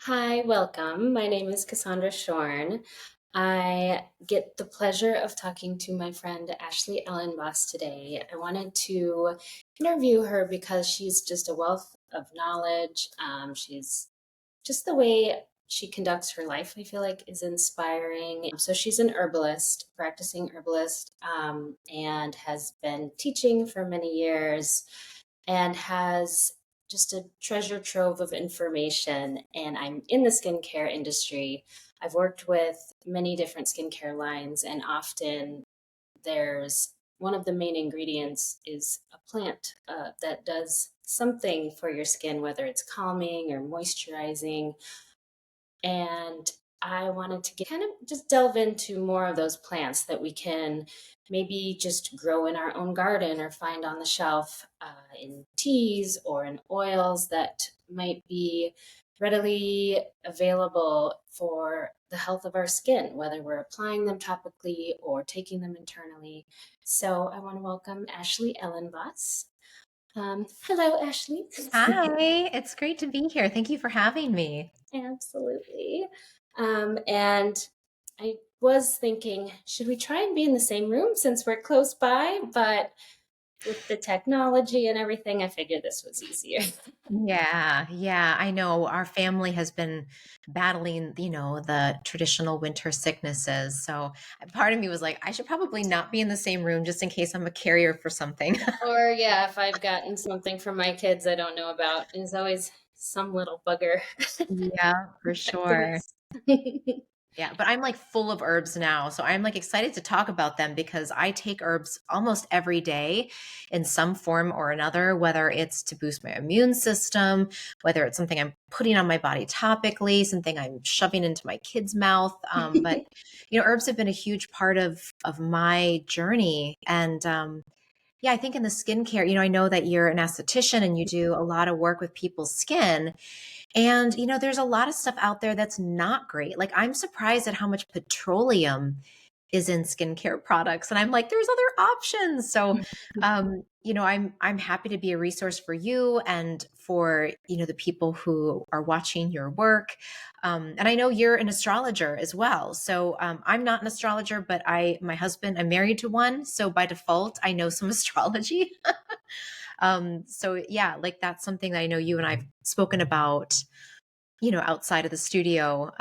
Hi, welcome. My name is Cassandra Schorn. I get the pleasure of talking to my friend Ashley Elenbaas today. I wanted to interview her because she's just a wealth of knowledge. She's just the way she conducts her life, I feel like, is inspiring. So she's an herbalist, practicing herbalist, and has been teaching for many years and has just a treasure trove of information. And I'm in the skincare industry. I've worked with many different skincare lines, and often there's one of the main ingredients is a plant that does something for your skin, whether it's calming or moisturizing. And I wanted to kind of just delve into more of those plants that we can maybe just grow in our own garden or find on the shelf in teas or in oils that might be readily available for the health of our skin, whether we're applying them topically or taking them internally. So I want to welcome Ashley Elenbaas. Hello, Ashley. Hi, it's great to be here. Thank you for having me. Absolutely. And I was thinking, should we try and be in the same room since we're close by? But with the technology and everything, I figured this was easier. Yeah, I know our family has been battling, the traditional winter sicknesses. So part of me was like, I should probably not be in the same room just in case I'm a carrier for something. Or, yeah, if I've gotten something from my kids I don't know about, there's always some little bugger. Yeah, for sure. Infections. Yeah, but I'm like full of herbs now. So I'm like excited to talk about them because I take herbs almost every day in some form or another, whether it's to boost my immune system, whether it's something I'm putting on my body topically, something I'm shoving into my kid's mouth. But herbs have been a huge part of my journey. And yeah, I think in the skincare, I know that you're an esthetician and you do a lot of work with people's skin. And, there's a lot of stuff out there that's not great. Like, I'm surprised at how much petroleum is in skincare products. And I'm like, there's other options. So, I'm happy to be a resource for you and for, the people who are watching your work. And I know you're an astrologer as well. So, I'm not an astrologer, but my husband, I'm married to one. So by default, I know some astrology. So yeah, like that's something that I know you and I've spoken about, outside of the studio,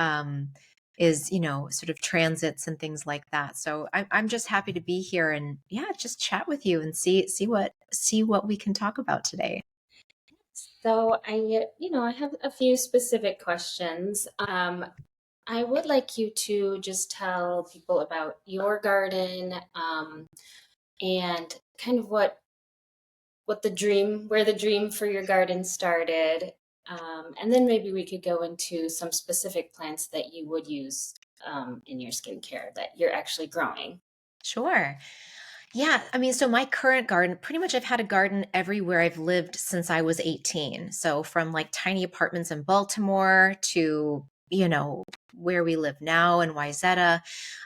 is, sort of transits and things like that. So I'm just happy to be here and yeah, just chat with you and see what we can talk about today. So I have a few specific questions. I would like you to just tell people about your garden, and kind of where the dream for your garden started. And then maybe we could go into some specific plants that you would use in your skincare that you're actually growing. Sure. Yeah, I mean, so my current garden, pretty much I've had a garden everywhere I've lived since I was 18. So from like tiny apartments in Baltimore to, where we live now in Wyzetta,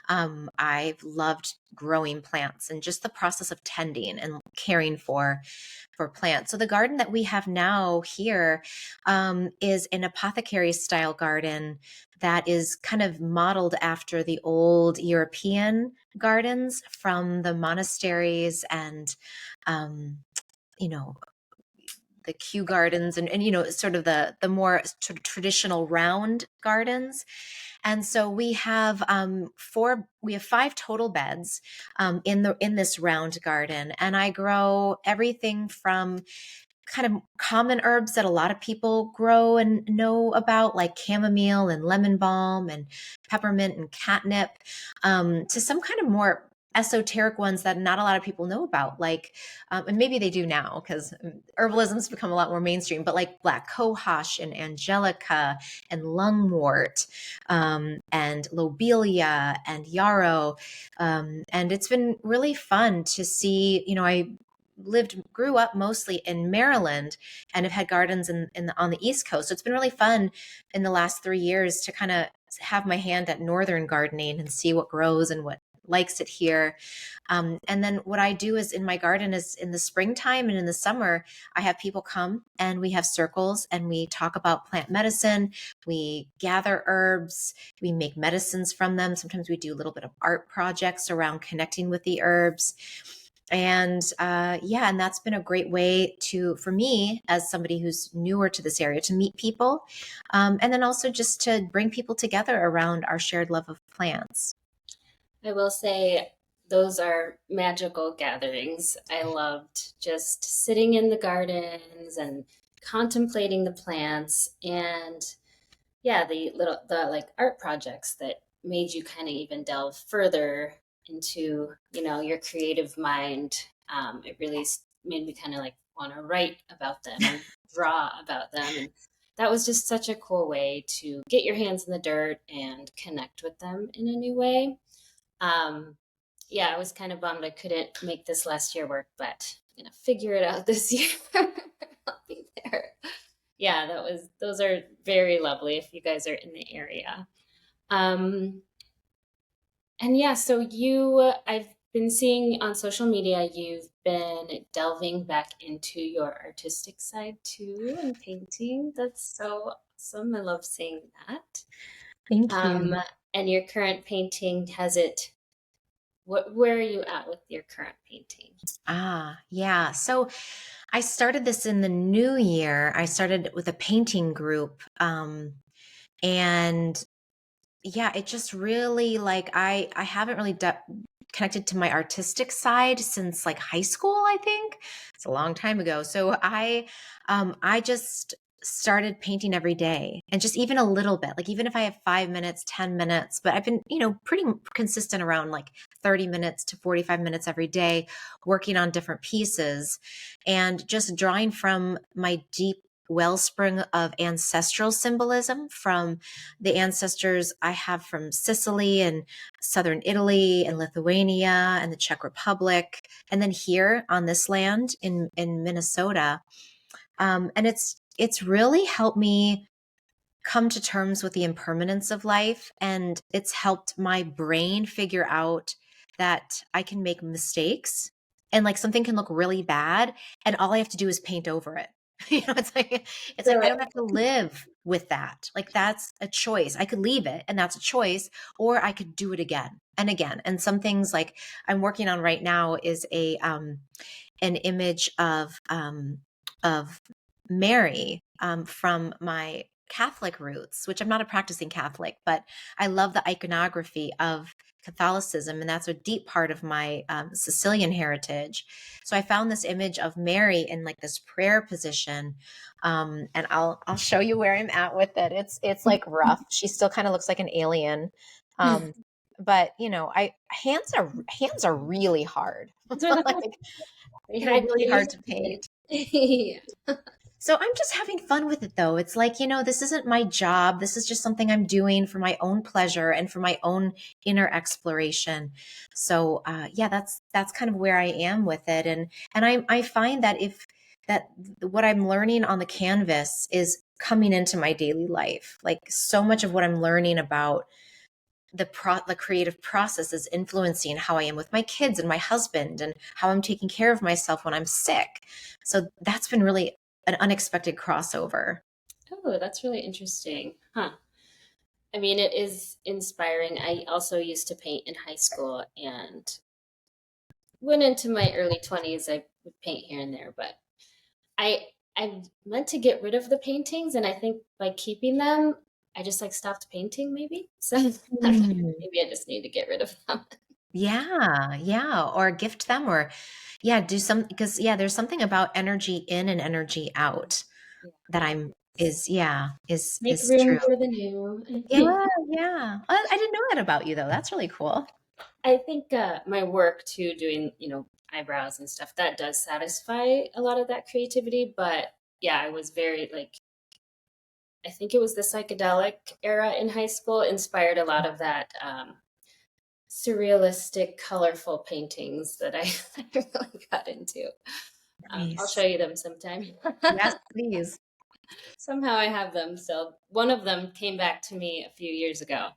I've loved growing plants and just the process of tending and caring for plants. So the garden that we have now here is an apothecary style garden that is kind of modeled after the old European gardens from the monasteries and um, you know the Kew gardens and sort of the more sort of traditional round gardens. And so we have five total beds in this round garden, and I grow everything from kind of common herbs that a lot of people grow and know about, like chamomile and lemon balm and peppermint and catnip, to some kind of more esoteric ones that not a lot of people know about, like, and maybe they do now because herbalism's become a lot more mainstream, but like black cohosh and angelica and lungwort, and lobelia and yarrow. And it's been really fun to see, I grew up mostly in Maryland and have had gardens on the East Coast. So it's been really fun in the last 3 years to kind of have my hand at northern gardening and see what grows and likes it here. And then what I do is in my garden is in the springtime and in the summer, I have people come and we have circles and we talk about plant medicine. We gather herbs, we make medicines from them. Sometimes we do a little bit of art projects around connecting with the herbs. And yeah, and that's been a great way to, for me, as somebody who's newer to this area, to meet people, and then also just to bring people together around our shared love of plants. I will say those are magical gatherings. I loved just sitting in the gardens and contemplating the plants and yeah, the like art projects that made you kind of even delve further into, your creative mind. It really made me kind of like want to write about them and draw about them. And that was just such a cool way to get your hands in the dirt and connect with them in a new way. Um, yeah, I was kind of bummed I couldn't make this last year work, but I'm gonna figure it out this year. I'll be there. Yeah, those are very lovely if you guys are in the area. Um, and yeah, so I've been seeing on social media you've been delving back into your artistic side too and painting. That's so awesome. I love seeing that. Thank Um, you. and your current painting has it where are you at with your current painting? Yeah. So I started this in the new year. I started with a painting group. And yeah, it just really like I haven't really connected to my artistic side since like high school, I think. It's a long time ago. So I just started painting every day and just even a little bit. Like even if I have 5 minutes, 10 minutes, but I've been, pretty consistent around like 30 minutes to 45 minutes every day working on different pieces and just drawing from my deep wellspring of ancestral symbolism from the ancestors I have from Sicily and southern Italy and Lithuania and the Czech Republic, and then here on this land in Minnesota. And it's really helped me come to terms with the impermanence of life, and it's helped my brain figure out that I can make mistakes and like something can look really bad and all I have to do is paint over it. It's like I Really? don't have to live with that. Like that's a choice. I could leave it and that's a choice, or I could do it again and again. And some things like I'm working on right now is a an image of Mary from my Catholic roots, which I'm not a practicing Catholic, but I love the iconography of Catholicism, and that's a deep part of my Sicilian heritage. So I found this image of Mary in like this prayer position, and I'll show you where I'm at with it. It's like rough. She still kind of looks like an alien, um, but I hands are really hard, like I really hard used to to be. paint. Yeah. So I'm just having fun with it though. It's like, this isn't my job. This is just something I'm doing for my own pleasure and for my own inner exploration. So yeah, that's kind of where I am with it. And I find that if that what I'm learning on the canvas is coming into my daily life. Like so much of what I'm learning about the creative process is influencing how I am with my kids and my husband and how I'm taking care of myself when I'm sick. So that's been really an unexpected crossover. Oh, that's really interesting. Huh. I mean, it is inspiring. I also used to paint in high school and went into my early 20s. I would paint here and there, but I I meant to get rid of the paintings, and I think by keeping them, I just like stopped painting maybe. So I don't know, Mm. maybe I just need to get rid of them. Yeah, yeah, or gift them, or yeah, do some because yeah, there's something about energy in and energy out Yeah. that I'm is yeah Make is room true. for the new. Yeah, yeah. I didn't know that about you though. That's really cool. I think my work too, doing eyebrows and stuff, that does satisfy a lot of that creativity. But yeah, I was very like I think it was the psychedelic era in high school inspired a lot of that surrealistic, colorful paintings that I really got into. I'll show Nice. you them sometime. Yes, please. Somehow I have them. So one of them came back to me a few years ago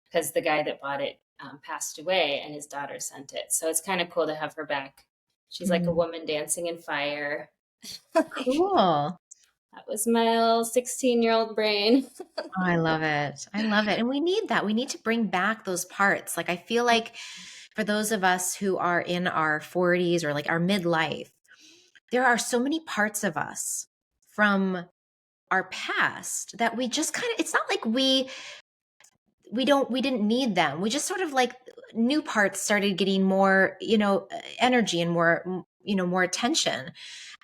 because the guy that bought it passed away, and his daughter sent it. So it's kind of cool to have her back. She's like a Mm. woman dancing in fire. Cool. That was my little 16-year-old brain. Oh, I love it. I love it. And we need that. We need to bring back those parts. Like, I feel like for those of us who are in our 40s or like our midlife, there are so many parts of us from our past that we just kind of, it's not like we didn't need them. We just sort of like new parts started getting more, energy and more, more attention.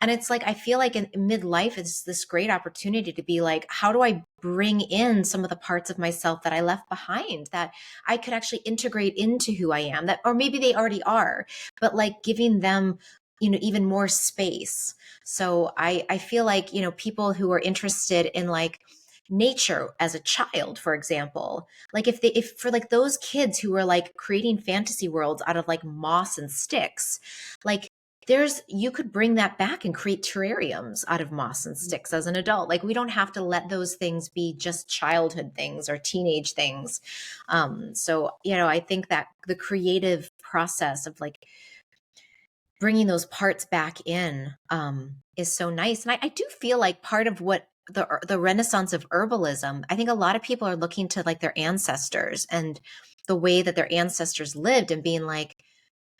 And it's like, I feel like in midlife is this great opportunity to be like, how do I bring in some of the parts of myself that I left behind that I could actually integrate into who I am, that, or maybe they already are, but like giving them, even more space. So I feel like, people who are interested in like nature as a child, for example, like if for like those kids who were like creating fantasy worlds out of like moss and sticks, like you could bring that back and create terrariums out of moss and sticks as an adult. Like we don't have to let those things be just childhood things or teenage things. So I think that the creative process of like bringing those parts back in is so nice. And I do feel like part of what the renaissance of herbalism, I think a lot of people are looking to like their ancestors and the way that their ancestors lived and being like,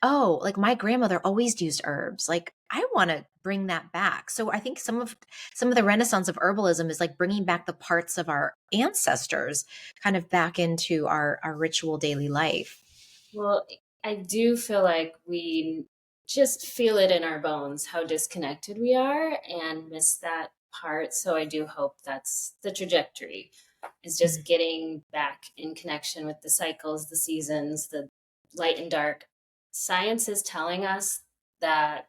oh, like my grandmother always used herbs. Like I want to bring that back. So I think some of the renaissance of herbalism is like bringing back the parts of our ancestors kind of back into our ritual daily life. Well, I do feel like we just feel it in our bones how disconnected we are and miss that part. So I do hope that's the trajectory, is just getting back in connection with the cycles, the seasons, the light and dark. Science is telling us that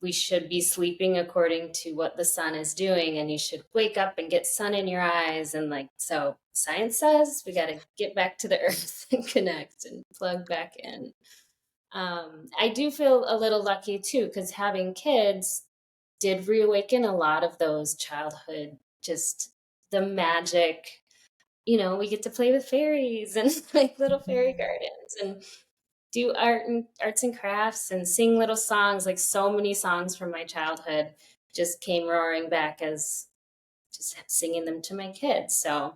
we should be sleeping according to what the sun is doing, and you should wake up and get sun in your eyes, and like, so science says we got to get back to the earth and connect and plug back in. I do feel a little lucky too, because having kids did reawaken a lot of those childhood, just the magic. We get to play with fairies and like little fairy gardens and do arts and crafts and sing little songs. Like so many songs from my childhood just came roaring back as just singing them to my kids. So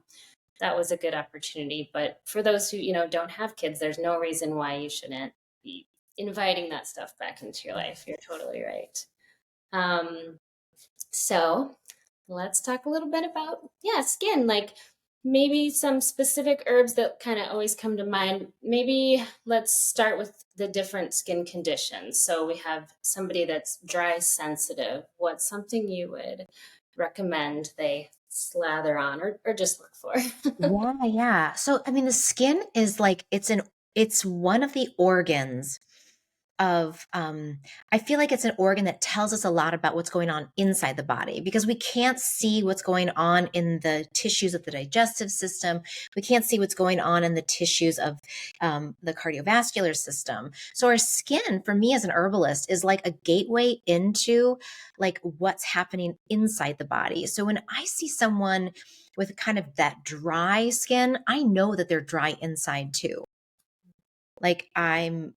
that was a good opportunity. But for those who don't have kids, there's no reason why you shouldn't be inviting that stuff back into your life. You're totally right. um, so let's talk a little bit about, yeah, skin. Like maybe some specific herbs that kind of always come to mind. Maybe let's start with the different skin conditions. So we have somebody that's dry sensitive. What's something you would recommend they slather on or just look for? Yeah, yeah. So, I mean, the skin is like it's one of the organs of I feel like it's an organ that tells us a lot about what's going on inside the body because we can't see what's going on in the tissues of the digestive system. We can't see what's going on in the tissues of the cardiovascular system. So our skin, for me as an herbalist, is like a gateway into like what's happening inside the body. So when I see someone with kind of that dry skin, I know that they're dry inside too. Like I'm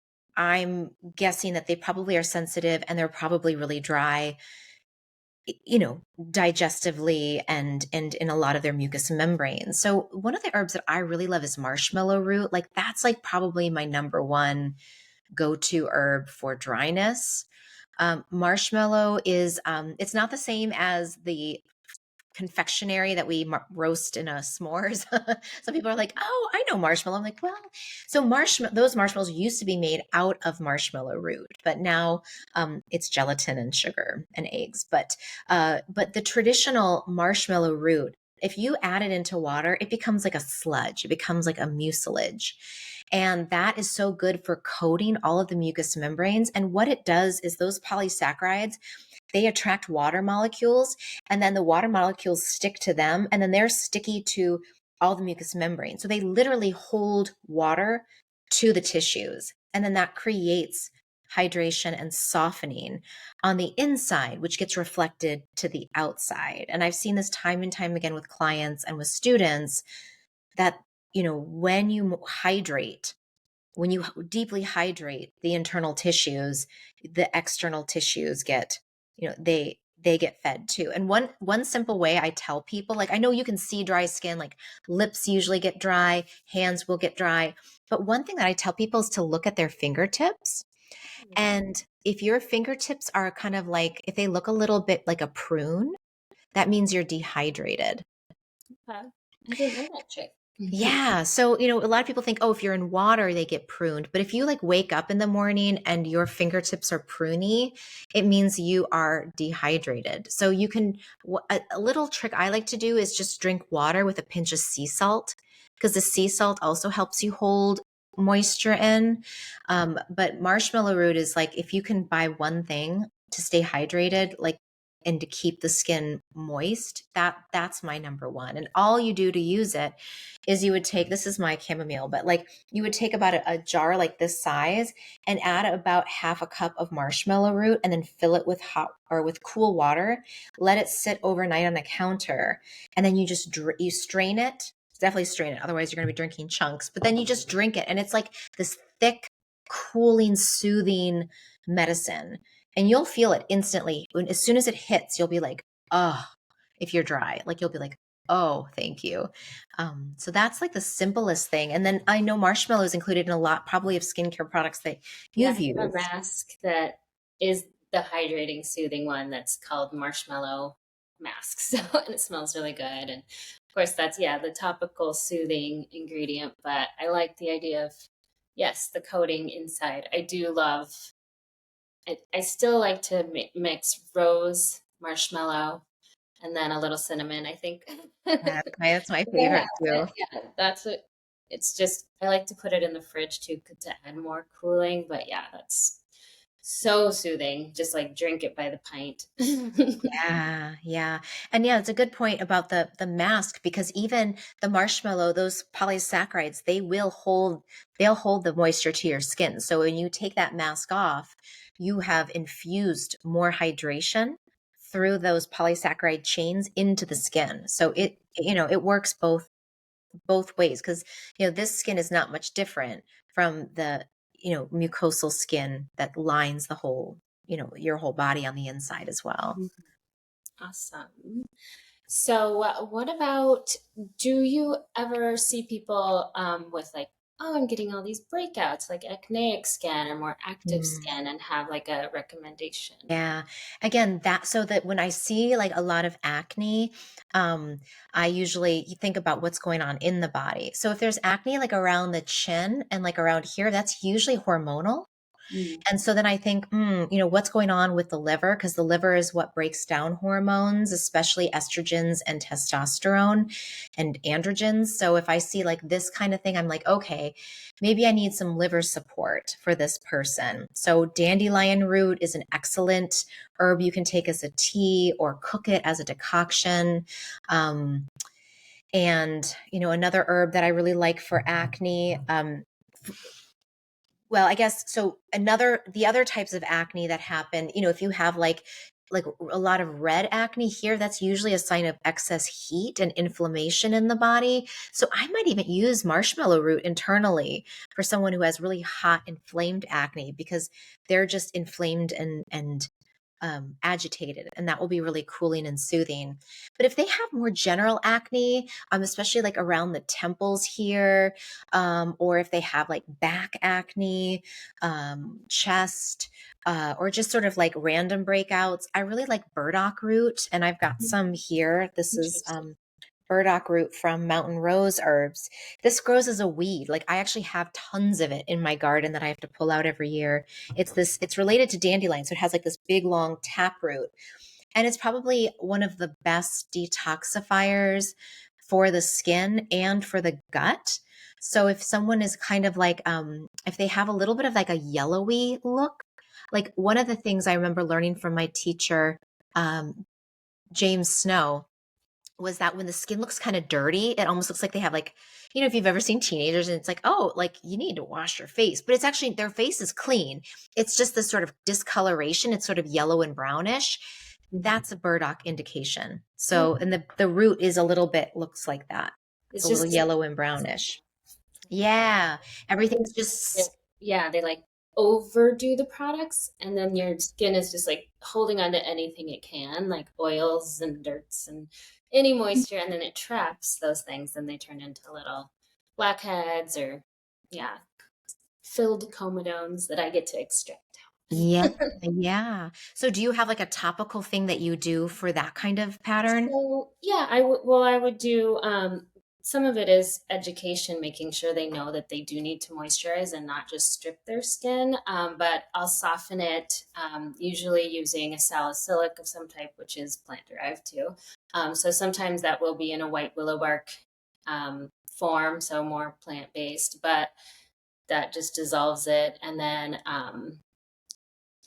guessing that they probably are sensitive and they're probably really dry, digestively and in a lot of their mucous membranes. So one of the herbs that I really love is marshmallow root. Like that's like probably my number one go-to herb for dryness. Marshmallow is it's not the same as the confectionery that we roast in a s'mores. Some people are like, "Oh, I know marshmallow." I'm like, "Well, so those marshmallows used to be made out of marshmallow root, but now it's gelatin and sugar and eggs. But the traditional marshmallow root, if you add it into water, it becomes like a sludge. It becomes like a mucilage. And that is so good for coating all of the mucous membranes. And what it does is those polysaccharides, they attract water molecules and then the water molecules stick to them and then they're sticky to all the mucous membrane. So they literally hold water to the tissues. And then that creates hydration and softening on the inside, which gets reflected to the outside. And I've seen this time and time again with clients and with students that when you hydrate, when you deeply hydrate the internal tissues, the external tissues get, they get fed too. And one simple way I tell people, like I know you can see dry skin, like lips usually get dry, hands will get dry, but one thing that I tell people is to look at their fingertips. And if your fingertips are kind of like, if they look a little bit like a prune, that means you're dehydrated. Okay. I didn't know that trick. Yeah. So, a lot of people think, oh, if you're in water, they get pruned. But if you like wake up in the morning and your fingertips are pruny, it means you are dehydrated. So you can, a little trick I like to do is just drink water with a pinch of sea salt, because the sea salt also helps you hold moisture in. But marshmallow root is like, if you can buy one thing to stay hydrated, like, and to keep the skin moist, that's my number one. And all you do to use it is you would take, this is my chamomile, but like you would take about a jar like this size and add about half a cup of marshmallow root and then fill it with hot or with cool water. Let it sit overnight on the counter, and then you just you strain it. Definitely strain it, otherwise you're going to be drinking chunks. But then you just drink it, and it's like this thick, cooling, soothing medicine, and you'll feel it instantly. As soon as it hits, you'll be like, oh, if you're dry, like you'll be like, oh, thank you. So that's like the simplest thing. And then I know marshmallow is included in a lot, probably, of skincare products that Yeah, you've I have a used. mask that is the hydrating, soothing one that's called Marshmallow Mask. So, and it smells really good. And of course, that's, yeah, the topical soothing ingredient. But I like the idea of, yes, the coating inside. I do love, I still like to mix rose, marshmallow, and then a little cinnamon, I think. That's my There have favorite too. it. Yeah, that's what it's just. I like to put it in the fridge too to add more cooling. But yeah, that's so soothing. Just like drink it by the pint. Yeah, yeah. And yeah, it's a good point about the mask, because even the marshmallow, those polysaccharides, they'll hold the moisture to your skin. So when you take that mask off, you have infused more hydration through those polysaccharide chains into the skin. So it works both ways, because this skin is not much different from the mucosal skin that lines the whole your whole body on the inside as well. Awesome. So, what about, do you ever see people with like, oh, I'm getting all these breakouts, like acneic skin or more active Mm. skin, and have like a recommendation? Yeah. Again, that so that when I see like a lot of acne, um, I usually think about what's going on in the body. So if there's acne like around the chin and like around here, that's usually hormonal. Mm, And so then I think, what's going on with the liver? Because the liver is what breaks down hormones, especially estrogens and testosterone and androgens. So if I see like this kind of thing, I'm like, okay, maybe I need some liver support for this person. So dandelion root is an excellent herb you can take as a tea or cook it as a decoction. And another herb that I really like for acne, well, I guess so. The other types of acne that happen, if you have like a lot of red acne here, that's usually a sign of excess heat and inflammation in the body. So I might even use marshmallow root internally for someone who has really hot inflamed acne, because they're just inflamed and agitated, and that will be really cooling and soothing. But if they have more general acne, especially like around the temples here, or if they have like back acne, chest, or just sort of like random breakouts, I really like burdock root, and I've got some here. This is interesting. burdock root from Mountain Rose Herbs. This grows as a weed. Like I actually have tons of it in my garden that I have to pull out every year. It's related to dandelion. So it has like this big long tap root. And it's probably one of the best detoxifiers for the skin and for the gut. So if someone is kind of like, if they have a little bit of like a yellowy look, like one of the things I remember learning from my teacher, James Snow, was that when the skin looks kind of dirty, it almost looks like they have like, if you've ever seen teenagers and it's like, oh, like you need to wash your face, but it's actually their face is clean. It's just this sort of discoloration. It's sort of yellow and brownish. That's a burdock indication. So, and the root is a little bit looks like that. It's It's a little just yellow and brownish. Yeah, everything's just yeah, they like overdo the products, and then your skin is just like holding on to anything it can, like oils and dirts and any moisture, and then it traps those things, and they turn into little blackheads or yeah, filled comedones that I get to extract yeah, out. yeah. So do you have like a topical thing that you do for that kind of pattern? So yeah, I would do some of it is education, making sure they know that they do need to moisturize and not just strip their skin. But I'll soften it, usually using a salicylic of some type, which is plant derived too. So sometimes that will be in a white willow bark form, so more plant based, but that just dissolves it. And then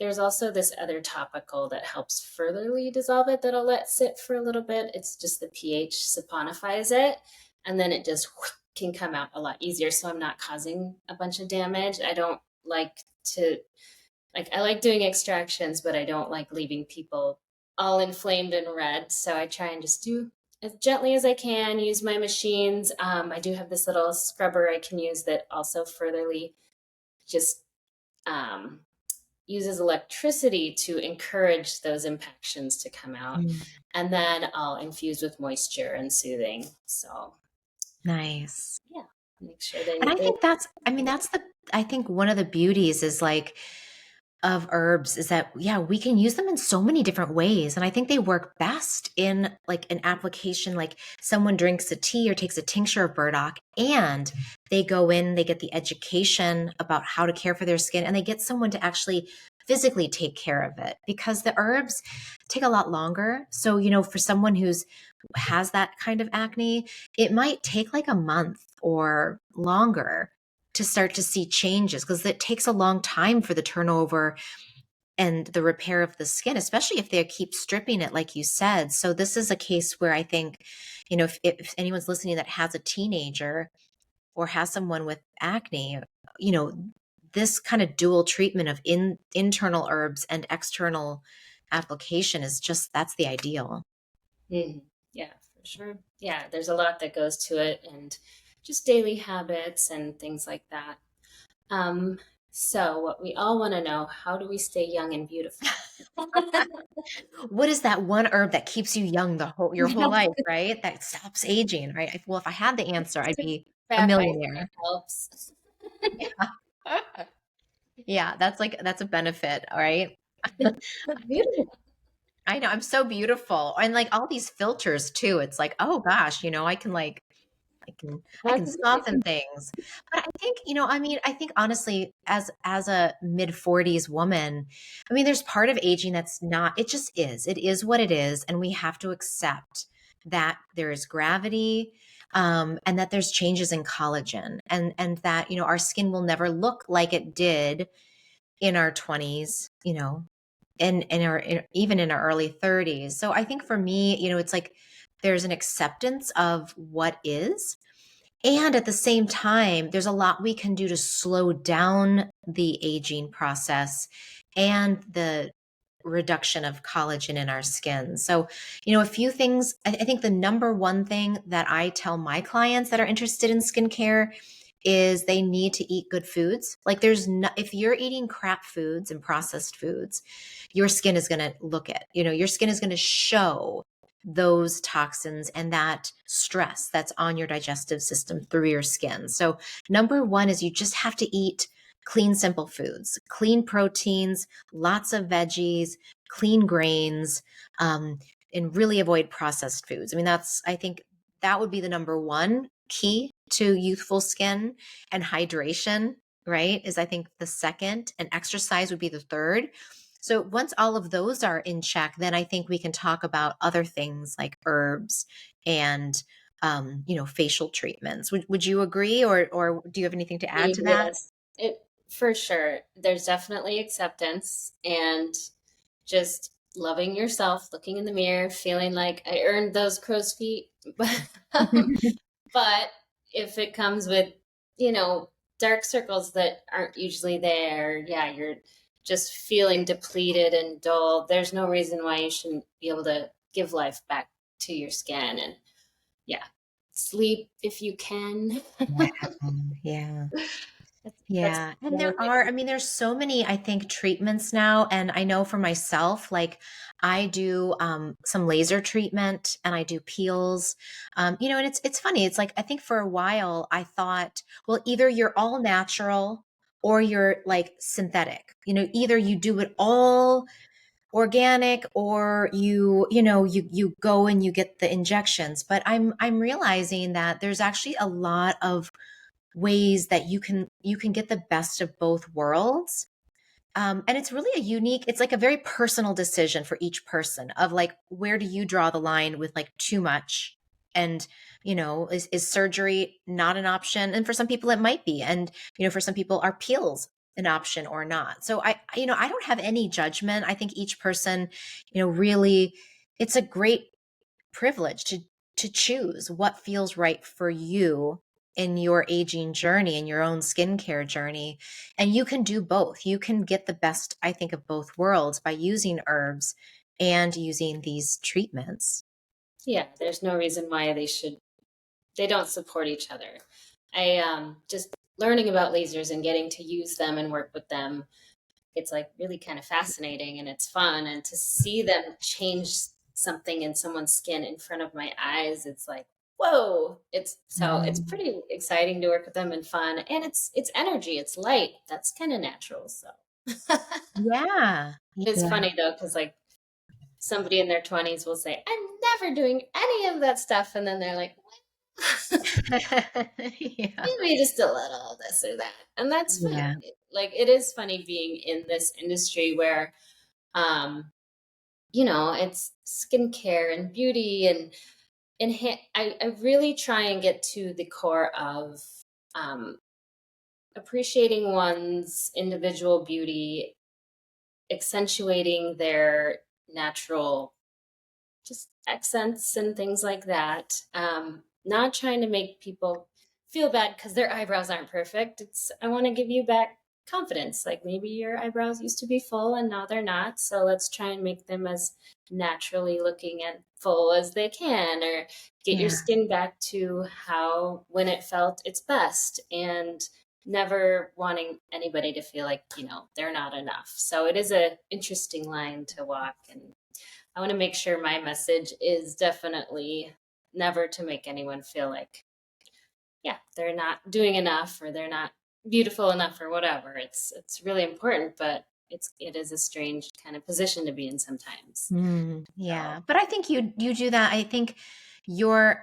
there's also this other topical that helps furtherly dissolve it that I'll let sit for a little bit. It's just the pH saponifies it, and then it just can come out a lot easier. So I'm not causing a bunch of damage. I don't like to, like, I like doing extractions, but I don't like leaving people all inflamed and red. So I try and just do as gently as I can, use my machines. I do have this little scrubber I can use that also furtherly just um, uses electricity to encourage those impactions to come out. Mm, And then I'll infuse with moisture and soothing. So, nice. yeah, make sure And I they think that's, I mean, that's the, I think one of the beauties is like of herbs is that, yeah, we can use them in so many different ways. And I think they work best in like an application, like someone drinks a tea or takes a tincture of burdock and they go in, they get the education about how to care for their skin, and they get someone to actually physically take care of it because the herbs take a lot longer. So, for someone who's has that kind of acne, it might take like a month or longer to start to see changes because it takes a long time for the turnover and the repair of the skin, especially if they keep stripping it, like you said. So this is a case where I think, if anyone's listening that has a teenager or has someone with acne, you know, this kind of dual treatment of internal herbs and external application is just that's the ideal. Mhm. Yeah, for sure. Yeah, there's a lot that goes to it and just daily habits and things like that. Um, so, what we all want to know, how do we stay young and beautiful? What is that one herb that keeps you young your whole life, right? That stops aging, right? Well, if I had the answer, I'd be a Fat rice that millionaire. helps. Yeah, that's a benefit, all right? Beautiful. I know, I'm so beautiful. And like all these filters too. It's like, oh gosh, I can like I can soften things. But I think, I mean, I think honestly, as a mid-40s woman, I mean, there's part of aging that's not, it just is. It is what it is. And we have to accept that there is gravity, and that there's changes in collagen and that, our skin will never look like it did in our 20s, and even in our early 30s. So I think for me, it's like there's an acceptance of what is, and at the same time, there's a lot we can do to slow down the aging process and the reduction of collagen in our skin. So, a few things. I think the number one thing that I tell my clients that are interested in skincare is they need to eat good foods. Like there's no, if you're eating crap foods and processed foods, your skin is going to look it. Your skin is going to show those toxins and that stress that's on your digestive system through your skin. So, number one is you just have to eat clean, simple foods, clean proteins, lots of veggies, clean grains, and really avoid processed foods. I mean, I think that would be the number one key to youthful skin, and hydration, right? Is I think the second, and exercise would be the third. So once all of those are in check, then I think we can talk about other things like herbs and facial treatments. Would you agree, or do you have anything to add to that? Yes, it for sure. There's definitely acceptance and just loving yourself, looking in the mirror, feeling like I earned those crow's feet. But if it comes with, you know, dark circles that aren't usually there, yeah, you're just feeling depleted and dull. There's no reason why you shouldn't be able to give life back to your skin. And yeah, sleep if you can. Yeah. Yeah. That's Yeah. And another there big are, I one. mean, there's so many, I think, treatments now. And I know for myself, like I do some laser treatment and I do peels. And it's funny. It's like I think for a while I thought, well, either you're all natural or you're like synthetic. Either you do it all organic or you go and you get the injections. But I'm realizing that there's actually a lot of ways that you can get the best of both worlds. And it's really it's like a very personal decision for each person of like, where do you draw the line with like too much? And, is surgery not an option? And for some people it might be. And, for some people are peels an option or not. So I don't have any judgment. I think each person, really, it's a great privilege to choose what feels right for you in your aging journey, in your own skincare journey. And you can do both. You can get the best, I think, of both worlds by using herbs and using these treatments. Yeah, there's no reason why they don't support each other. I just learning about lasers and getting to use them and work with them, it's like really kind of fascinating and it's fun, and to see them change something in someone's skin in front of my eyes, it's like, whoa. It's Mm. pretty exciting to work with them and fun, and it's energy, it's light, that's kind of natural. So Yeah. it's Yeah. funny though, because like somebody in their 20s will say, I'm never doing any of that stuff, and then they're like, Yeah. maybe just a little of this or that. And that's fine. Yeah. Like it is funny being in this industry where um it's skincare and beauty and I really try and get to the core of um appreciating one's individual beauty, accentuating their natural just accents and things like that. Not trying to make people feel bad because their eyebrows aren't perfect. It's I want to give you back confidence. Like maybe your eyebrows used to be full and now they're not. So let's try and make them as naturally looking and full as they can, or get your Yeah. skin back to how when it felt its best, and never wanting anybody to feel like, they're not enough. So it is a interesting line to walk, and I want to make sure my message is definitely never to make anyone feel like, yeah, they're not doing enough or they're not beautiful enough or whatever. It's really important, but it is a strange kind of position to be in sometimes. Yeah. So, But I think you do that. I think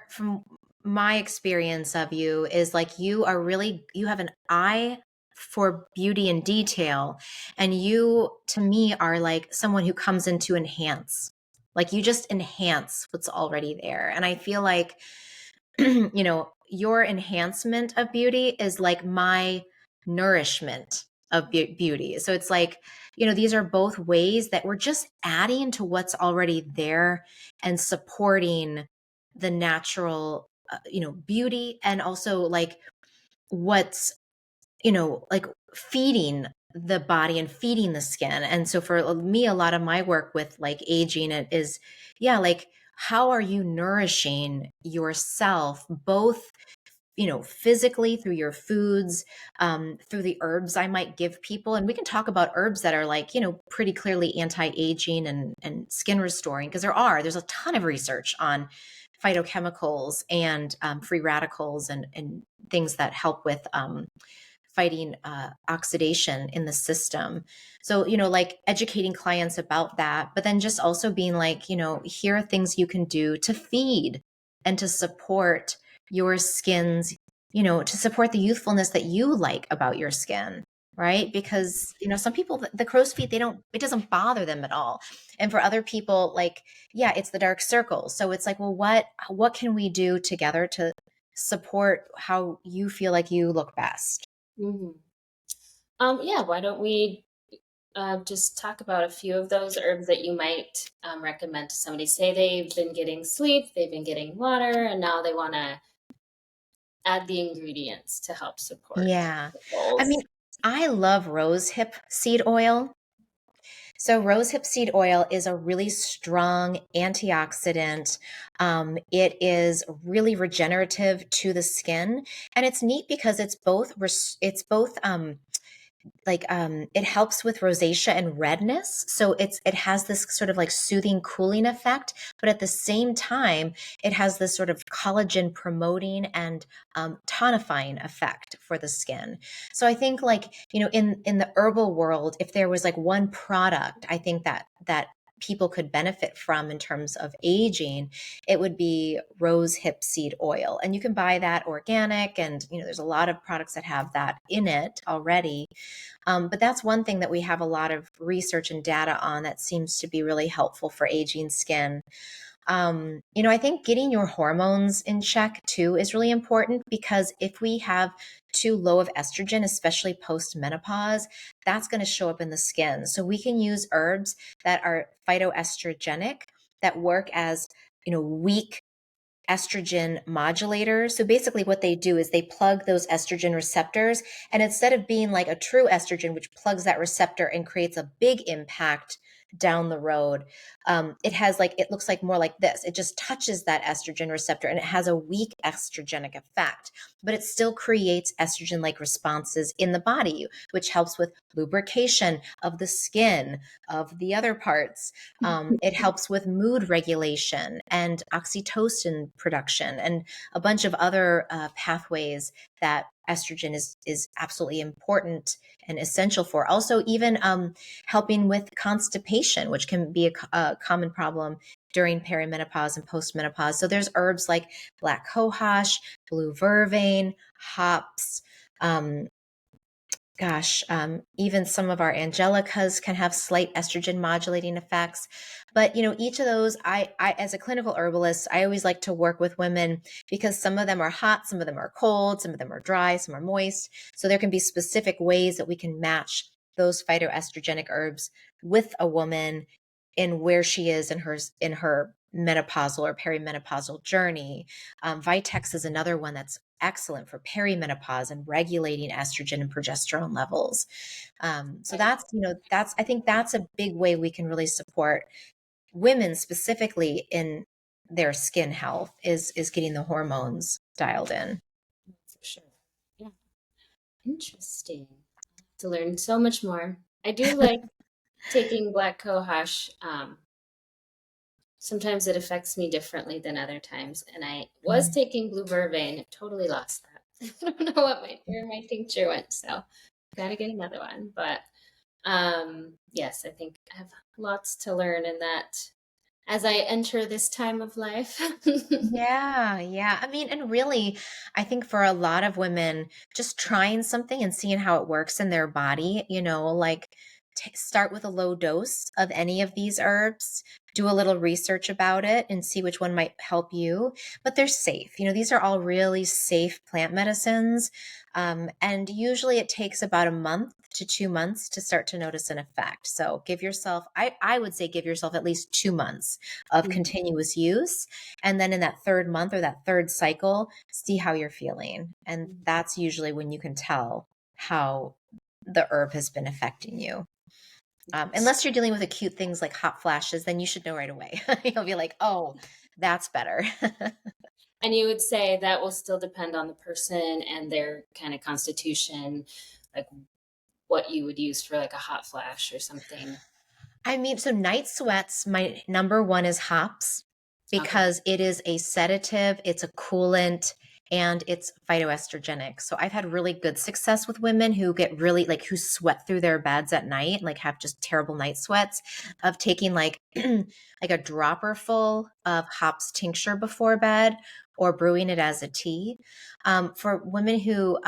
from my experience of you is like you have an eye for beauty and detail. And you, to me, are like someone who comes in to enhance. Like you just enhance what's already there. And I feel like your enhancement of beauty is like my nourishment of beauty. So it's like, these are both ways that we're just adding to what's already there and supporting the natural, beauty, and also like what's, like feeding the body and feeding the skin. And so for me, a lot of my work with like aging it is, yeah, like how are you nourishing yourself both, physically through your foods, through the herbs I might give people. And we can talk about herbs that are like, pretty clearly anti-aging and skin restoring, because there's a ton of research on phytochemicals and free radicals and things that help with fighting oxidation in the system. So, like educating clients about that, but then just also being like, here are things you can do to feed and to support your skin's, to support the youthfulness that you like about your skin. Right. Because, some people, the crow's feet, it doesn't bother them at all. And for other people, like, yeah, it's the dark circles. So it's like, well, what can we do together to support how you feel like you look best? mhm. Yeah, why don't we just talk about a few of those herbs that you might recommend to somebody? Say they've been getting sleep, they've been getting water, and now they want to add the ingredients to help support Yeah. the I mean, goals. I love rose hip seed oil. So rosehip seed oil is a really strong antioxidant. It is really regenerative to the skin, and it's neat because it's both it helps with rosacea and redness. So it has this sort of like soothing, cooling effect, but at the same time, it has this sort of collagen promoting and tonifying effect for the skin. So I think, like, in the herbal world, if there was like one product, I think that people could benefit from in terms of aging, it would be rose hip seed oil. And you can buy that organic, and there's a lot of products that have that in it already. But that's one thing that we have a lot of research and data on that seems to be really helpful for aging skin. I think getting your hormones in check too is really important, because if we have too low of estrogen, especially post menopause, that's going to show up in the skin. So we can use herbs that are phytoestrogenic, that work as weak estrogen modulators. So basically, what they do is they plug those estrogen receptors. And instead of being like a true estrogen, which plugs that receptor and creates a big impact down the road, it looks like more like this. It just touches that estrogen receptor, and it has a weak estrogenic effect, but it still creates estrogen like responses in the body, which helps with lubrication of the skin, of the other parts. It helps with mood regulation and oxytocin production, and a bunch of other pathways that estrogen is absolutely important and essential for. Also, even helping with constipation, which can be a common problem during perimenopause and postmenopause. So there's herbs like black cohosh, blue vervain, hops. Um, even some of our angelicas can have slight estrogen modulating effects. But each of those, I as a clinical herbalist, I always like to work with women, because some of them are hot, some of them are cold, some of them are dry, some are moist. So there can be specific ways that we can match those phytoestrogenic herbs with a woman in where she is in her menopausal or perimenopausal journey. Vitex is another one that's excellent for perimenopause and regulating estrogen and progesterone levels. So that's I think that's a big way we can really support women specifically in their skin health, is getting the hormones dialed in. For sure. Yeah. Interesting. To learn so much more. I do like taking black cohosh. Sometimes it affects me differently than other times. And I was Mm. taking blue vervain, totally lost that. I don't know where my tincture went, so gotta get another one. But yes, I think I have lots to learn in that as I enter this time of life. Yeah, yeah. I mean, and really, I think for a lot of women, just trying something and seeing how it works in their body, like start with a low dose of any of these herbs, do a little research about it and see which one might help you. But they're safe. These are all really safe plant medicines. And usually it takes about a month to 2 months to start to notice an effect. So I would say give yourself at least 2 months of continuous use, and then in that third month or that third cycle, see how you're feeling. And that's usually when you can tell how the herb has been affecting you. Yes. Unless you're dealing with acute things like hot flashes, then you should know right away. You'll be like, oh, that's better. And you would say that will still depend on the person and their kind of constitution, like what you would use for like a hot flash or something. I mean, so night sweats, my number one is hops, Okay. because it is a sedative, it's a coolant, and it's phytoestrogenic. So I've had really good success with women who get really like who sweat through their beds at night, like have just terrible night sweats, of taking like like a dropper full of hops tincture before bed, or brewing it as a tea. For women who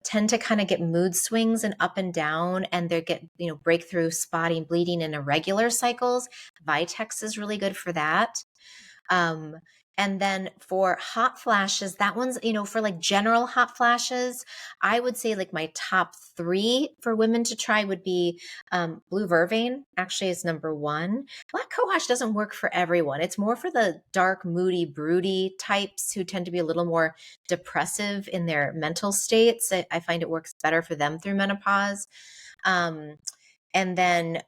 tend to kind of get mood swings and up and down, and they get breakthrough spotting, bleeding, and irregular cycles, Vitex is really good for that. um, and then for hot flashes, that one's, for like general hot flashes, I would say like my top three for women to try would be blue vervain, actually, is number one. Black cohosh doesn't work for everyone. It's more for the dark, moody, broody types who tend to be a little more depressive in their mental states. I find it works better for them through menopause. Um, and then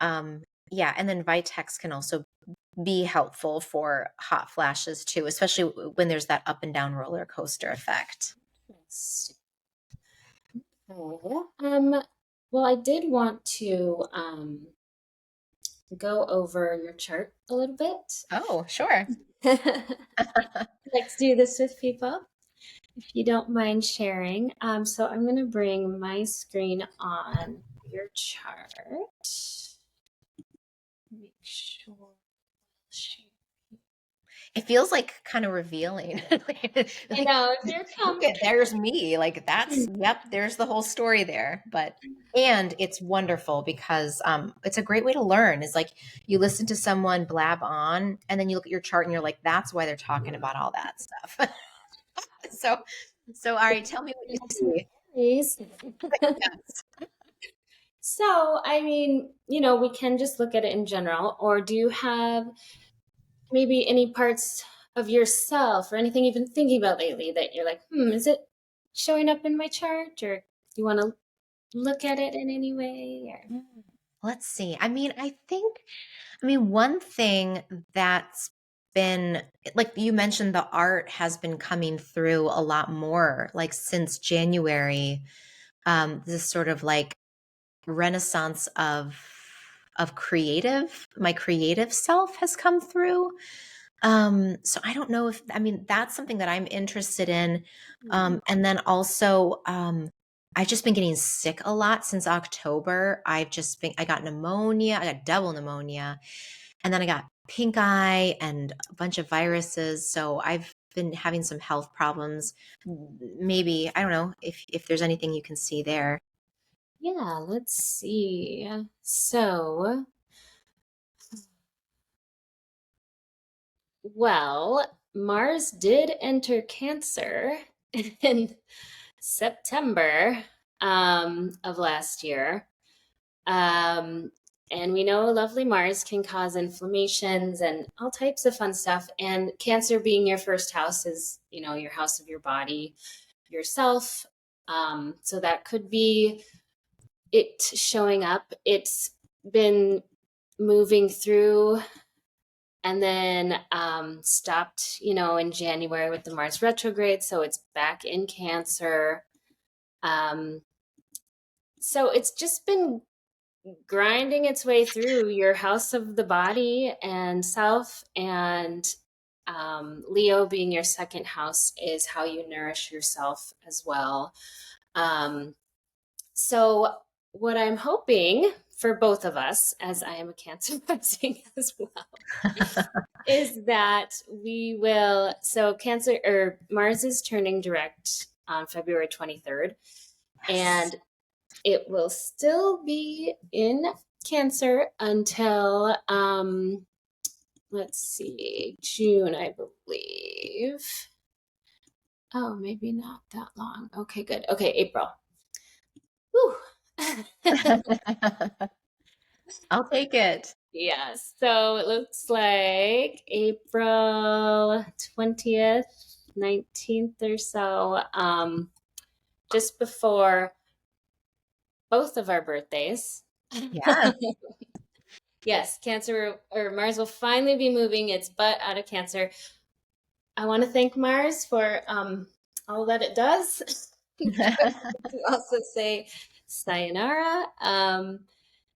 Yeah, and then Vitex can also be helpful for hot flashes too, especially when there's that up and down roller coaster effect. Yes. Okay. Well, I did want to go over your chart a little bit. Oh, sure. I like to do this with people, if you don't mind sharing. So I'm going to bring my screen on your chart. Make sure. It feels like kind of revealing. I Like, know if you're look at, comfortable. there's me. Like that's, yep, there's the whole story there. But and it's wonderful because it's a great way to learn. Is like you listen to someone blab on and then you look at your chart and you're like, that's why they're talking about all that stuff. So so all right, tell me what you see. Please. So, I mean, we can just look at it in general, or do you have maybe any parts of yourself or anything you've been thinking about lately that you're like, is it showing up in my chart, or do you want to look at it in any way? Or Mm, let's see. I mean, one thing that's been like you mentioned, the art has been coming through a lot more like since January. This sort of like renaissance of creative, my creative self has come through. So I don't know if, I mean, that's something that I'm interested in. And then also, I've just been getting sick a lot since October. I got pneumonia, I got double pneumonia, and then I got pink eye and a bunch of viruses. So I've been having some health problems. Maybe, I don't know if there's anything you can see there. yeah, let's see. So, well, Mars did enter Cancer in September of last year. Um, and we know lovely Mars can cause inflammations and all types of fun stuff. And Cancer being your first house is, your house of your body, yourself. So that could be it showing up. It's been moving through and then stopped, in January with the Mars retrograde. So it's back in Cancer. Um, so it's just been grinding its way through your house of the body and self. And Leo being your second house is how you nourish yourself as well. So, what I'm hoping for both of us, as I am a Cancer rising as well, is that we will. So, Cancer or Mars is turning direct on February 23rd, Yes. and it will still be in Cancer until let's see, June, I believe. Oh, maybe not that long. Okay, good. Okay, April. Whew. I'll take it. Yeah, so it looks like April 20th, 19th or so, just before both of our birthdays. Yeah. Yes, Cancer or Mars will finally be moving its butt out of Cancer. I want to thank Mars for all that it does. To also say sayonara.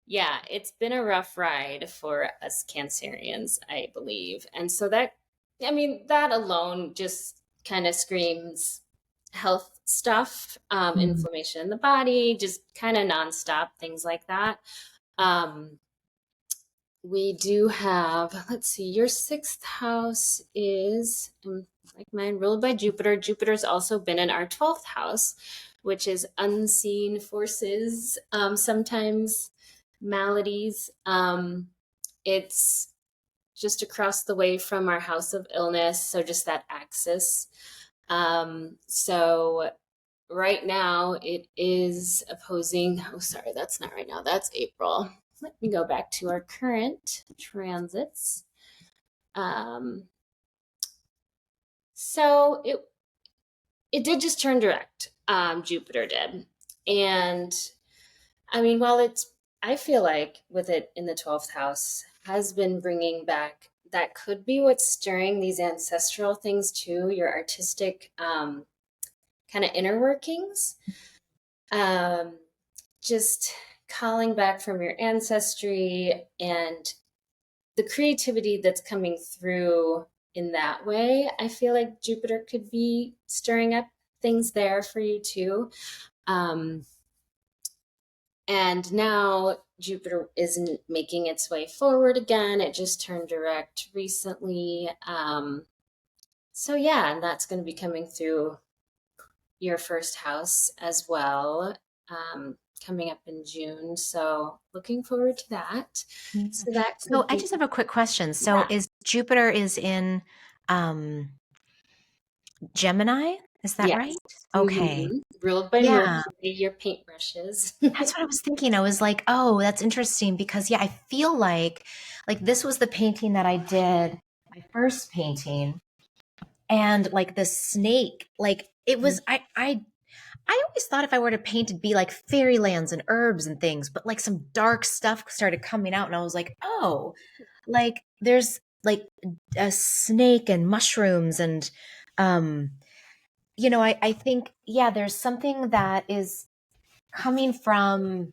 Yeah, it's been a rough ride for us Cancerians, I believe. And so that alone just kind of screams health stuff, Mm. inflammation in the body, just kind of nonstop things like that. Um, we do have, let's see, your sixth house is like mine, ruled by Jupiter. Jupiter's also been in our 12th house, which is unseen forces, sometimes maladies. It's just across the way from our house of illness. So just that axis. So right now it is opposing, oh, sorry, that's not right now. That's April. Let me go back to our current transits. Um, so it did just turn direct. Jupiter did, and I mean, while it's I feel like with it in the 12th house has been bringing back, that could be what's stirring these ancestral things too, your artistic kind of inner workings. Um, just calling back from your ancestry and the creativity that's coming through in that way. I feel like Jupiter could be stirring up things there for you too. Um, and now Jupiter isn't making its way forward again. It just turned direct recently. So yeah, and that's going to be coming through your first house as well, coming up in June. So looking forward to that. Yeah. So that So could I be, just have a quick question. So yeah. is Jupiter is in um Gemini? Is that Yes. right? Okay. Ruled by Yeah. Mercury, your paintbrushes. That's what I was thinking. I was like, oh, that's interesting because yeah, I feel like this was the painting that I did, my first painting, and like the snake, like it was I always thought if I were to paint it'd be like fairylands and herbs and things, but like some dark stuff started coming out and I was like, oh, like there's like a snake and mushrooms and um I think yeah, there's something that is coming from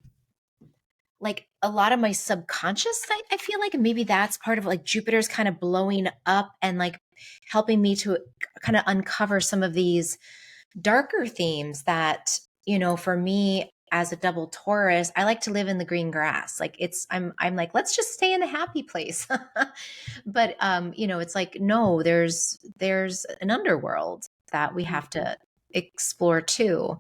like a lot of my subconscious, I feel like, and maybe that's part of like Jupiter's kind of blowing up and like helping me to kind of uncover some of these darker themes that, for me as a double Taurus, I like to live in the green grass. Like I'm like, let's just stay in the happy place. But it's like, no, there's an underworld that we have to explore too.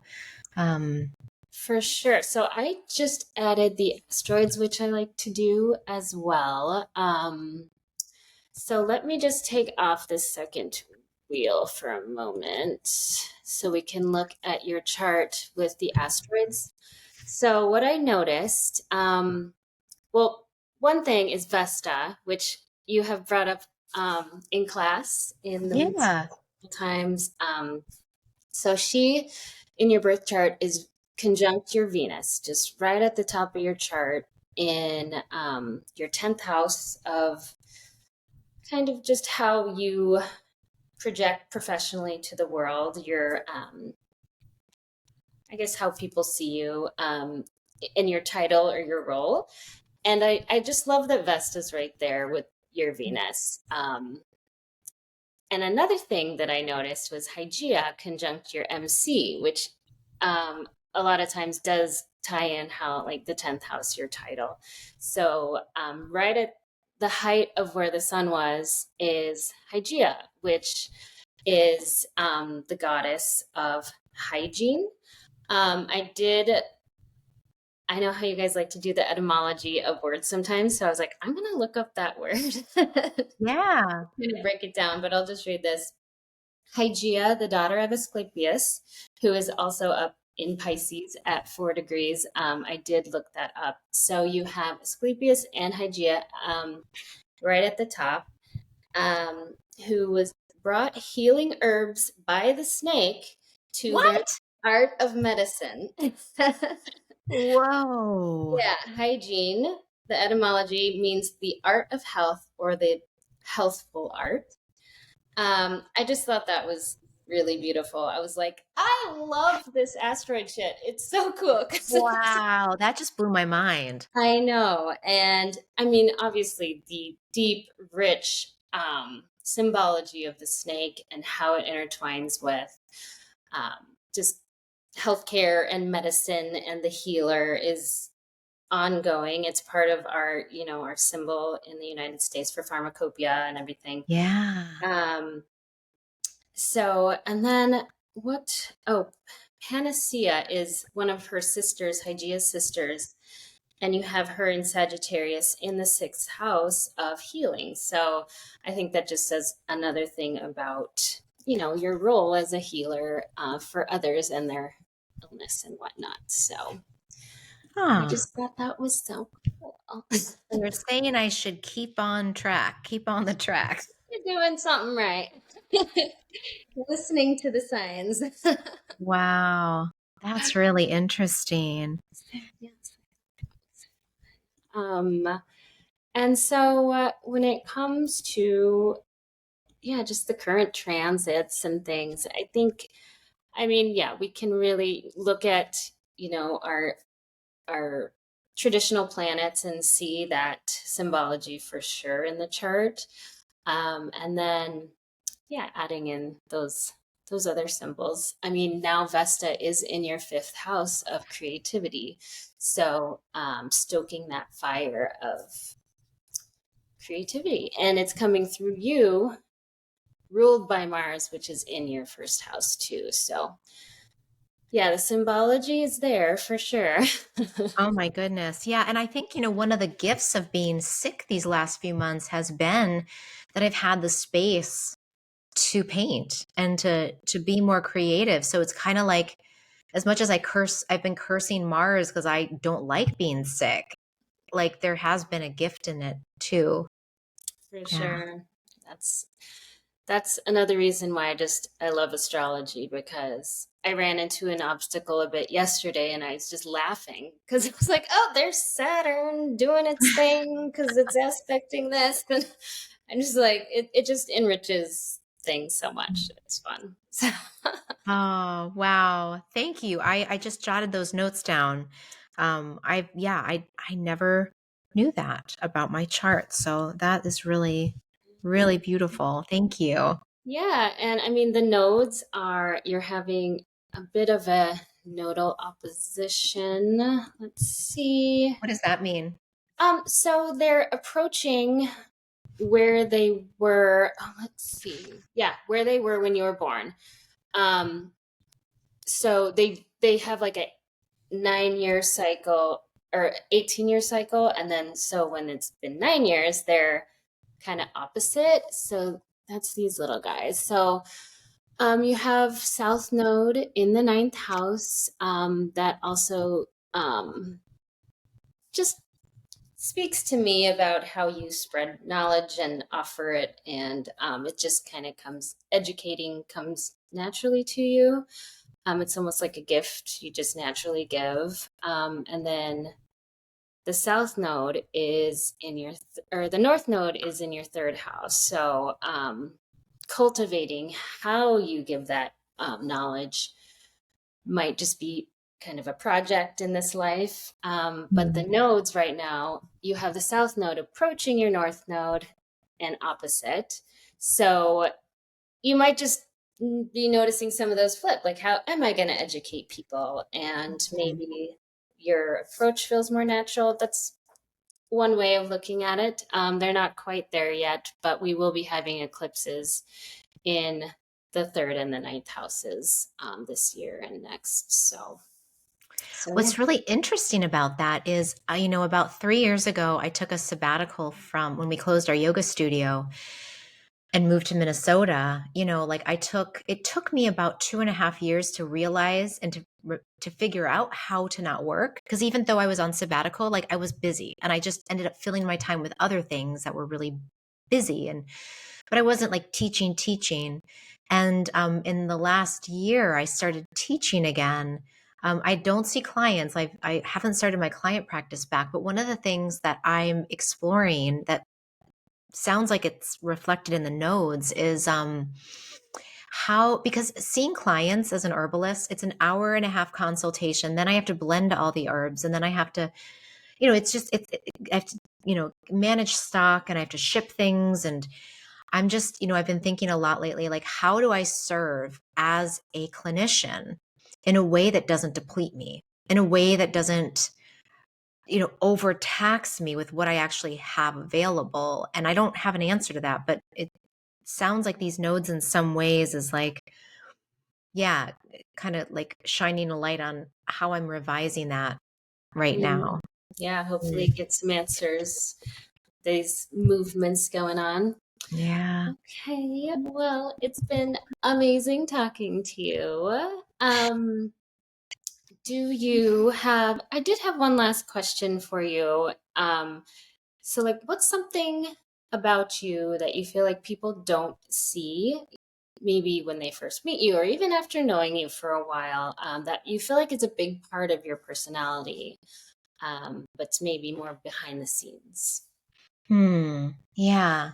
Um, For sure. So I just added the asteroids, which I like to do as well. So let me just take off this second wheel for a moment so we can look at your chart with the asteroids. So what I noticed, well, one thing is Vesta, which you have brought up in class in the yeah. times. So she, in your birth chart, is conjunct your Venus, just right at the top of your chart in your 10th house of kind of just how you project professionally to the world, your, I guess, how people see you in your title or your role. And I just love that Vesta's right there with your Venus. And another thing that I noticed was Hygeia conjunct your MC, which a lot of times does tie in how, like, the 10th house, your title. So, right at the height of where the sun was is Hygeia, which is the goddess of hygiene. I did I know how you guys like to do the etymology of words sometimes. So I was like, I'm going to look up that word. Yeah. I'm going to break it down, but I'll just read this. Hygeia, the daughter of Asclepius, who is also up in Pisces at 4 degrees. I did look that up. So you have Asclepius and Hygeia right at the top, who was brought healing herbs by the snake to learn What? the art of medicine. Whoa. Yeah, hygiene, the etymology means the art of health or the healthful art. I just thought that was really beautiful. I was like, I love this asteroid shit. It's so cool. 'Cause Wow. That just blew my mind. I know. And I mean, obviously, the deep, rich symbology of the snake and how it intertwines with just healthcare and medicine and the healer is ongoing. It's part of our, our symbol in the United States for pharmacopoeia and everything. Yeah. Um, so, and then what? Oh, Panacea is one of her sisters, Hygeia's sisters, and you have her in Sagittarius in the sixth house of healing. So, I think that just says another thing about, your role as a healer for others and their illness and whatnot. So, I Huh. just thought that was so cool. So you're saying I should keep on track, keep on the track. You're doing something right. Listening to the signs. Wow. That's really interesting. Yes. And so when it comes to, yeah, just the current transits and things, I think, I mean, yeah, we can really look at, our traditional planets and see that symbology for sure in the chart. And then, yeah, adding in those other symbols. I mean, now Vesta is in your fifth house of creativity, so stoking that fire of creativity, and it's coming through you, ruled by Mars, which is in your first house too. So, yeah, the symbology is there for sure. Oh my goodness. Yeah. And I think, one of the gifts of being sick these last few months has been that I've had the space to paint and to be more creative. So it's kind of like as much as I've been cursing Mars because I don't like being sick. Like there has been a gift in it too. For Yeah. sure. That's that's another reason why I love astrology, because I ran into an obstacle a bit yesterday and I was just laughing because it was like, oh, there's Saturn doing its thing because it's aspecting this. And I'm just like, it just enriches things so much. It's fun. So, Oh, wow. Thank you. I just jotted those notes down. I never knew that about my chart. So that is really, really beautiful. Thank you. yeah. And I mean, the nodes are, you're having a bit of a nodal opposition. Let's see. What does that mean? So they're approaching where they were. Oh, let's see. Yeah, where they were when you were born. Um, so they have like a 9 year cycle or 18-year cycle, and then so when it's been 9 years, they're kind of opposite. So that's these little guys. So you have South Node in the ninth house. That also just speaks to me about how you spread knowledge and offer it, and it just kind of comes, educating comes naturally to you. It's almost like a gift you just naturally give. And then the south node is in your or the north node is in your third house, so cultivating how you give that knowledge might just be kind of a project in this life. But the Mm. nodes right now, you have the south node approaching your north node and opposite. So you might just be noticing some of those flip, like, how am I going to educate people? And maybe your approach feels more natural. That's one way of looking at it. They're not quite there yet, but we will be having eclipses in the third and the ninth houses this year and next. So yeah. What's really interesting about that is, about 3 years ago, I took a sabbatical from when we closed our yoga studio and moved to Minnesota. It took me about 2.5 years to realize and to figure out how to not work. Because even though I was on sabbatical, like I was busy and I just ended up filling my time with other things that were really busy. But I wasn't like teaching. And in the last year, I started teaching again. I don't see clients. I haven't started my client practice back. But one of the things that I'm exploring that sounds like it's reflected in the nodes is how, because seeing clients as an herbalist, it's an hour and a half consultation. Then I have to blend all the herbs, and then I have to, it's just I have to, manage stock, and I have to ship things. And I'm just, I've been thinking a lot lately, like, how do I serve as a clinician in a way that doesn't deplete me, in a way that doesn't, overtax me with what I actually have available? And I don't have an answer to that, but it sounds like these nodes in some ways is like, yeah, kind of like shining a light on how I'm revising that right Mm, now. yeah, hopefully Mm. get some answers. These movements going on. Yeah. Okay, well, it's been amazing talking to you. Do you have, I did have one last question for you. So, like, what's something about you that you feel like people don't see, maybe when they first meet you, or even after knowing you for a while, that you feel like it's a big part of your personality? but maybe more behind the scenes. Yeah.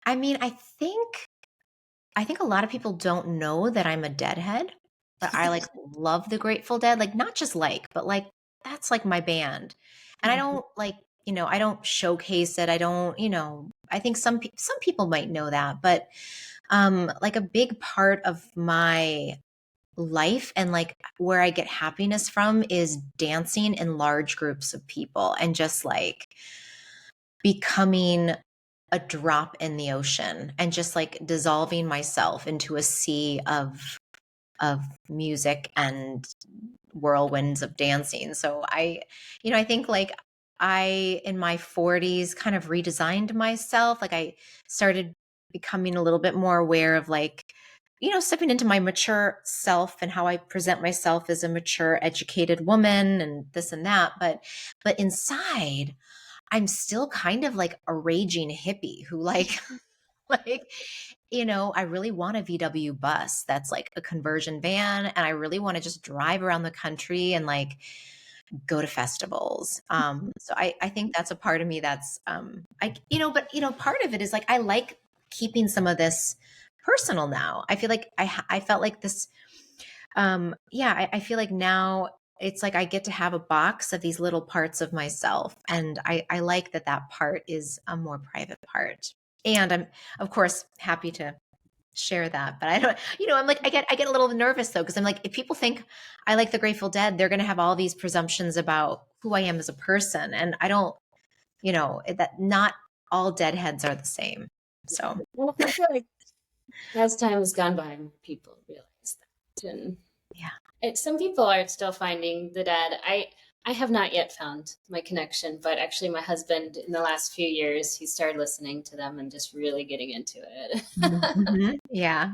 I mean, I think a lot of people don't know that I'm a Deadhead, but I like love the Grateful Dead. Like not just like, but like that's like my band. And I don't like, I don't showcase it. I don't, I think some people might know that, but like a big part of my life and like where I get happiness from is dancing in large groups of people and just like becoming a drop in the ocean and just like dissolving myself into a sea of music and whirlwinds of dancing. So I think like I in my 40s kind of redesigned myself. Like I started becoming a little bit more aware of like stepping into my mature self and how I present myself as a mature educated woman and this and that, but inside I'm still kind of like a raging hippie who like like I really want a VW bus that's like a conversion van and I really want to just drive around the country and like go to festivals. So I think that's a part of me that's but part of it is like I like keeping some of this personal now. I feel like I felt like this I feel like now it's like I get to have a box of these little parts of myself. And I like that that part is a more private part. And I'm, of course, happy to share that. But I don't, I'm like, I get a little nervous though, because I'm like, if people think I like the Grateful Dead, they're going to have all these presumptions about who I am as a person. And I don't, that not all deadheads are the same. So, Well, I feel like as time has gone by, more people realize that. And yeah. some people are still finding the dead. I have not yet found my connection, but actually, my husband in the last few years he started listening to them and just really getting into it. Mhm. Yeah.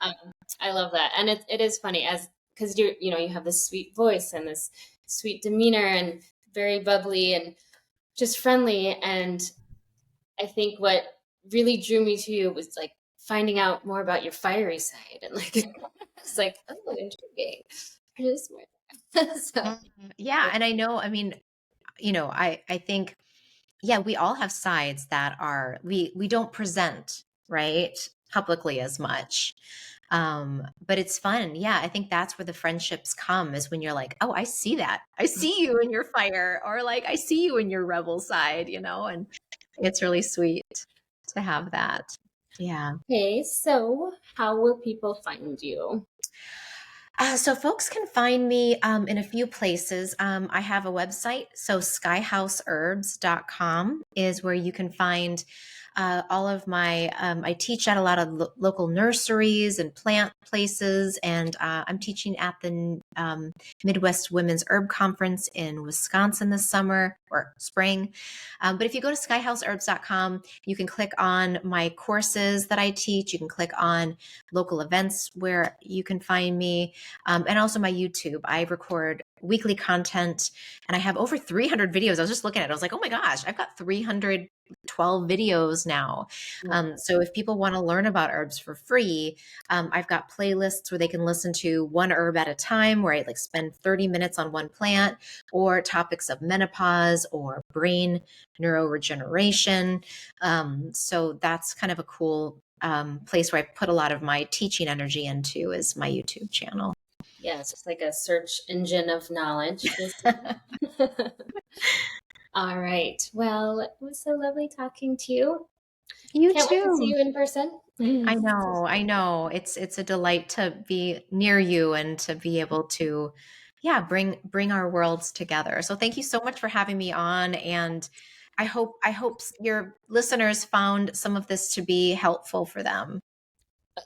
um, I love that, and it is funny as because you have this sweet voice and this sweet demeanor and very bubbly and just friendly. And I think what really drew me to you was like finding out more about your fiery side and like it's like, oh, intriguing. There's more. So Yeah. And I know, I mean, I think, yeah, we all have sides that are, we don't present, right, publicly as much. But it's fun. Yeah. I think that's where the friendships come is when you're like, oh, I see that. I see you in your fire, or like, I see you in your rebel side, and it's really sweet to have that. Yeah. okay, so how will people find you? So folks can find me in a few places. I have a website, so skyhouseherbs.com is where you can find all of my, I teach at a lot of local nurseries and plant places, and I'm teaching at the Midwest Women's Herb Conference in Wisconsin this summer or spring. But if you go to skyhouseherbs.com, you can click on my courses that I teach. You can click on local events where you can find me, and also my YouTube. I record weekly content and I have over 300 videos. I was just looking at it. I was like, oh my gosh, I've got 312 videos now. So if people want to learn about herbs for free, I've got playlists where they can listen to one herb at a time, where I like spend 30 minutes on one plant, or topics of menopause or brain neuroregeneration. So that's kind of a cool place where I put a lot of my teaching energy into is my YouTube channel. Yes, it's like a search engine of knowledge. All right. Well, it was so lovely talking to you. You Can't wait to see too. you in person. I know. It's a delight to be near you and to be able to, yeah, bring our worlds together. So thank you so much for having me on, and I hope your listeners found some of this to be helpful for them. I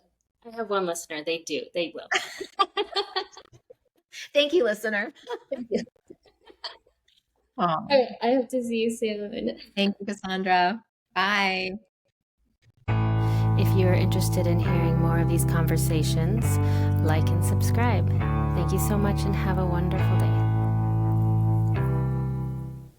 have one listener. They do. They will. Thank you, listener. Thank you. Oh, All right. I hope to see you soon. thank you, Cassandra. Bye. If you're interested in hearing more of these conversations, like and subscribe. Thank you so much and have a wonderful day.